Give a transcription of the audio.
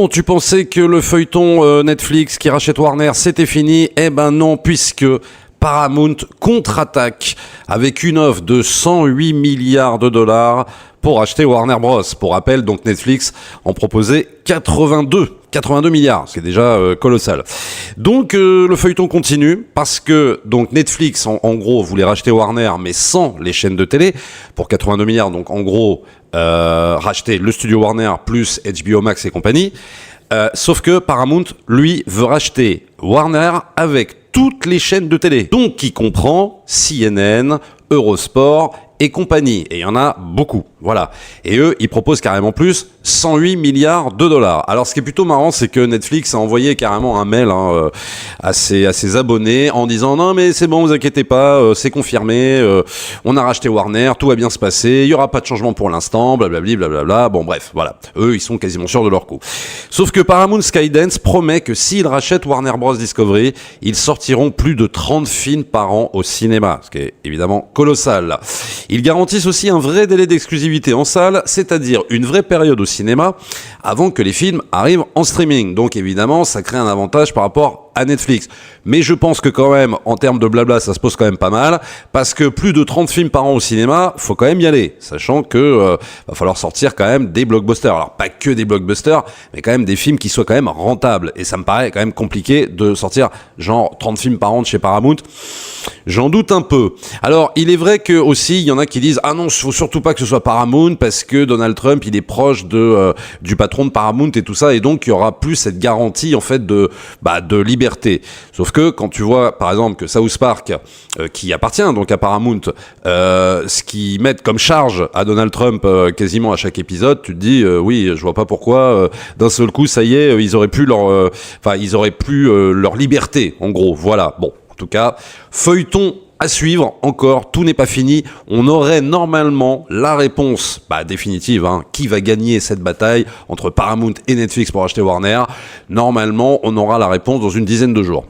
Bon, tu pensais que le feuilleton Netflix qui rachète Warner, c'était fini? Eh ben non, puisque Paramount contre-attaque avec une offre de 108 milliards de dollars pour acheter Warner Bros. Pour rappel, donc Netflix en proposait 82 milliards, ce qui est déjà colossal. Donc le feuilleton continue parce que donc Netflix en gros voulait racheter Warner mais sans les chaînes de télé pour 82 milliards. Donc en gros racheter le studio Warner plus HBO Max et compagnie. Sauf que Paramount lui veut racheter Warner avec toutes les chaînes de télé. Donc qui comprend CNN, Eurosport et compagnie. Et il y en a beaucoup. Voilà. Et eux, ils proposent carrément plus, 108 milliards de dollars. Alors, ce qui est plutôt marrant, c'est que Netflix a envoyé carrément un mail à ses abonnés en disant « Non, mais c'est bon, vous inquiétez pas, c'est confirmé, on a racheté Warner, tout va bien se passer, il y aura pas de changement pour l'instant, blablabli, blablabla. » Bon, bref, voilà. Eux, ils sont quasiment sûrs de leur coup. Sauf que Paramount Skydance promet que s'ils rachètent Warner Bros. Discovery, ils sortiront plus de 30 films par an au cinéma, ce qui est évidemment colossal. Ils garantissent aussi un vrai délai d'exclusivité en salle, c'est-à-dire une vraie période au cinéma avant que les films arrivent en streaming. Donc évidemment, ça crée un avantage par rapport à Netflix. Mais je pense que quand même, en termes de blabla, ça se pose quand même pas mal, parce que plus de 30 films par an au cinéma, faut quand même y aller, sachant que va falloir sortir quand même des blockbusters. Alors pas que des blockbusters, mais quand même des films qui soient quand même rentables. Et ça me paraît quand même compliqué de sortir genre 30 films par an de chez Paramount. J'en doute un peu. Alors, il est vrai que aussi, il y en a qui disent « Ah non, faut surtout pas que ce soit Paramount parce que Donald Trump, il est proche du patron de Paramount et tout ça, et donc il y aura plus cette garantie en fait de liberté. » Sauf que quand tu vois, par exemple, que South Park, qui appartient donc à Paramount, ce qu'ils mettent comme charge à Donald Trump quasiment à chaque épisode, tu te dis oui, je vois pas pourquoi d'un seul coup, ça y est, ils auraient plus leur liberté, en gros. Voilà. Bon. En tout cas, feuilleton à suivre encore, tout n'est pas fini. On aurait normalement la réponse définitive, qui va gagner cette bataille entre Paramount et Netflix pour acheter Warner. Normalement, on aura la réponse dans une dizaine de jours.